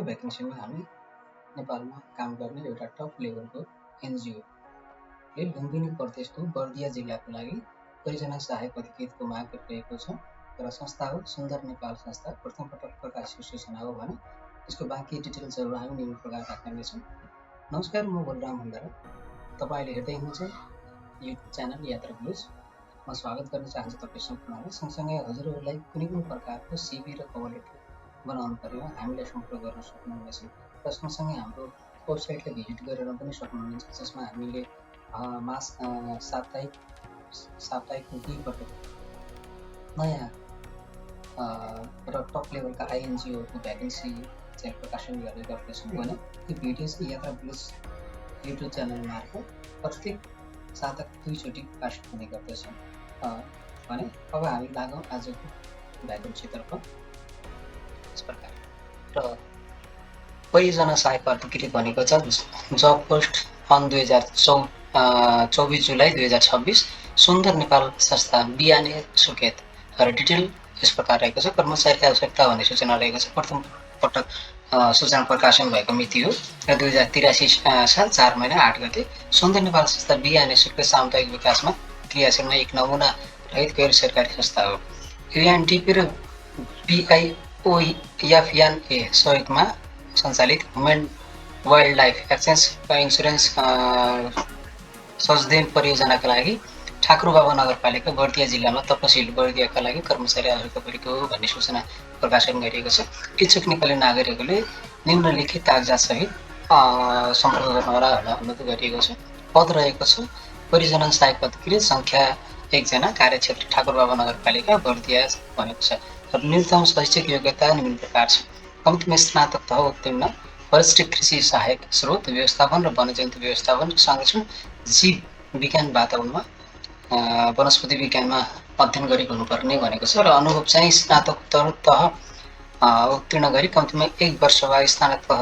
भ्याकेन्सीमा हामी नेपालमा काम गर्ने एउटा टप लेभलको एनजिओले लुम्बिनी प्रदेशको बर्दिया जिल्लाको लागि परियोजना सहायक अधिकृतको माग गरिरहेको छ र संस्था हो सुन्दर नेपाल संस्था। प्रथम पटक प्रकाशित सूचना हो भने यसको बाँकी डिटेल्सहरू हामी निम्न प्रकार राख्नेछौँ। नमस्कार, म बलराम भण्डारा। तपाईँले हेर्दै हुनुहुन्छ युट्युब च्यानल यात्रा ब्लुज। म स्वागत गर्न चाहन्छु तपाईँ सम्पूर्णलाई। सँगसँगै हजुरहरूलाई कुनै पनि प्रकारको सिभी र कभर लेटर बनाउनु परेमा हामीलाई सम्पर्क गर्न सक्नुहुनेछ र सँगसँगै हाम्रो वेबसाइटलाई भिजिट गरेर पनि सक्नुहुनेछ, जसमा हामीले साप्ताहिक 2 पटक नयाँ र टप लेभलका आइएनजिओको भ्याकेन्सी चाहिँ प्रकाशन गर्ने गर्दछौँ भने त्यो भिडियो चाहिँ यात्रा ब्लुज युट्युब च्यानल मार्फत प्रत्येक साता 2 चोटि प्रकाशित हुने गर्दछ। भने अब हामी लागौँ आजको भ्याकेन्सीतर्फ। यस प्रकार र परियोजना सहायक अधिकृत भनेको छ जब पोस्ट अन 24 जुलाई 2026 सुन्दर नेपाल संस्था बियाने सुकेत र डिटेल यस प्रकार रहेको छ। कर्मचारी आवश्यकता भन्ने सूचना रहेको छ। प्रथम पटक सूचना प्रकाशन भएको मिति हो र 2083 साल 4 महिना 8 गते सुन्दर नेपाल संस्था बियाने सुकेत सामुदायिक विकासमा क्रियाशीलमा एक नमुना रहित गैर सरकारी संस्था हो। युएनडिपी र BIOFNA सहयोगमा सञ्चालित human wildlife exchange insurance सचदेन परियोजनाका लागि ठाकुरबाबा नगरपालिका बर्दिया जिल्लामा तपसिल बर्दियाका लागि कर्मचारी आवश्यकता परेको हो भन्ने सूचना प्रकाशन गरिएको छ। इच्छुक नेपाली नागरिकहरूले निम्नलिखित कागजातसहित सम्पर्क गर्नुहोला अनुरोध गरिएको छ। पद रहेको छ परियोजना सहायक अधिकृत संख्या 1 जना, कार्यक्षेत्र ठाकुरबाबा नगरपालिका बर्दिया भनेको छ। न्यूनतम शैक्षिक योग्यता निम्न प्रकार छ। कम्तीमा स्नातक तह उत्तीर्ण, वरिष्ठ कृषि सहायक, स्रोत व्यवस्थापन र वन्यजन्तु व्यवस्थापन संरक्षण, जीव विज्ञान वातावरणमा वनस्पति विज्ञानमा अध्ययन गरेको हुनुपर्ने भनेको छ र अनुभव चाहिँ स्नातकोत्तर तह उत्तीर्ण गरी कम्तीमा 1 वर्ष वा स्नातक तह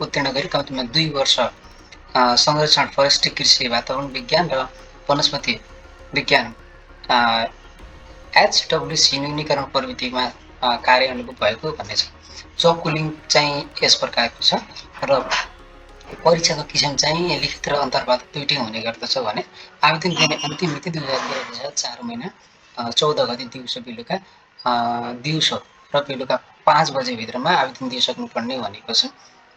उत्तीर्ण गरी कम्तीमा 2 वर्ष संरक्षण, फरेस्ट कृषि वातावरण विज्ञान र वनस्पति विज्ञान HWC न्यूनीकरण प्रवृत्तिमा कार्य अनुभव भएको भन्ने छ। जबको लिङ्क चाहिँ यस प्रकारको छ र परीक्षाको किसिम चाहिँ लिखित र अन्तर्वार्ता दुईटै हुने गर्दछ। भने आवेदन गर्ने अन्तिम मिति 2023 4 महिना 14 गते दिउँसो र बेलुका 5 बजे भित्रमा आवेदन दिइसक्नुपर्ने भनेको छ।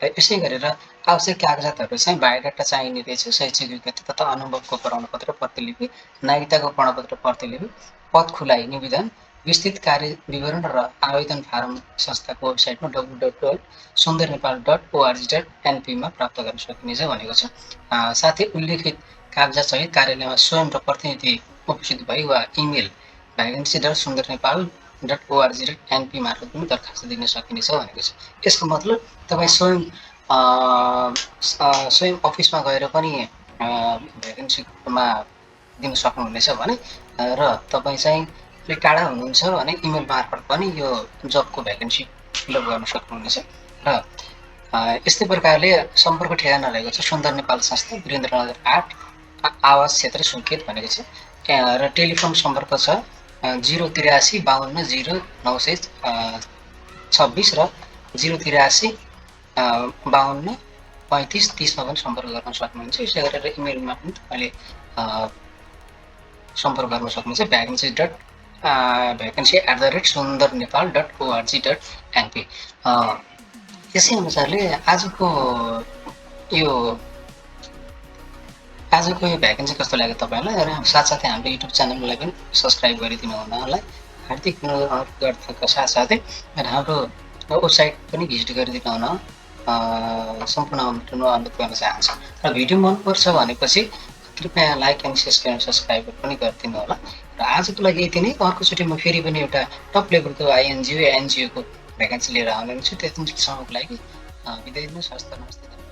र यसै गरेर आवश्यक कागजातहरू चाहिँ बायोडाटा चाहिने रहेछ, शैक्षिक योग्यता तथा अनुभवको प्रमाणपत्र प्रतिलिपि, नागरिकताको प्रमाणपत्र प्रतिलिपि, पद खुलाइ निवेदन, विस्तृत कार्य विवरण र आवेदन फारम संस्थाको वेबसाइटमा www.sundernepal.org.np मा प्राप्त गर्न सकिनेछ भनेको छ। साथै उल्लेखित कागजातसहित कार्यालयमा स्वयं र प्रतिनिधि उपस्थित भई वा इमेल vacancy.sundarnepal.org.np मार्फत पनि दरखास्त दिन सकिनेछ भनेको छ। यसको मतलब तपाईँ स्वयं अफिसमा गएर पनि भ्याकेन्सीमा दिन सक्नुहुनेछ भने र तपाईँ चाहिँ अलिक टाढा हुनुहुन्छ भने इमेल मार्फत पनि यो जबको भ्याकेन्सी फिलअप गर्न सक्नुहुनेछ। र यस्तै प्रकारले सम्पर्क ठेगाना रहेको छ सुन्दर नेपाल संस्था, वीरेन्द्रनगर 8, आवास क्षेत्र सुर्खेत भनेको छ। र टेलिफोन सम्पर्क छ 083 52 0 926 र 083 52 35 30 मा पनि सम्पर्क गर्न सक्नुहुन्छ। यसै गरेर इमेलमा पनि तपाईँले सम्पर्क गर्न सक्नुहुन्छ vacancy@sundernepal.org.np। यसै अनुसारले आजको यो भ्याकेन्सी कस्तो लाग्यो तपाईँलाई, र साथसाथै हाम्रो युट्युब च्यानललाई पनि सब्सक्राइब गरिदिनु हुनलाई हार्दिक अनुरोध गर्दाका साथसाथै हाम्रो वेबसाइट पनि भिजिट गरिदिनु हुन सम्पूर्ण अनुरोध गर्न चाहन्छु। र भिडियो मनपर्छ भनेपछि कृपया लाइक एन्ड सेयर सब्सक्राइब पनि गरिदिनु होला। र आजको लागि यति नै। अर्कोचोटि म फेरि पनि एउटा टप लेभलको एनजिओको भ्याकेन्सी लिएर आउने छु। त्यतिसम्मको लागि बिदा दिनुहोस्। हस्त नमस्ते।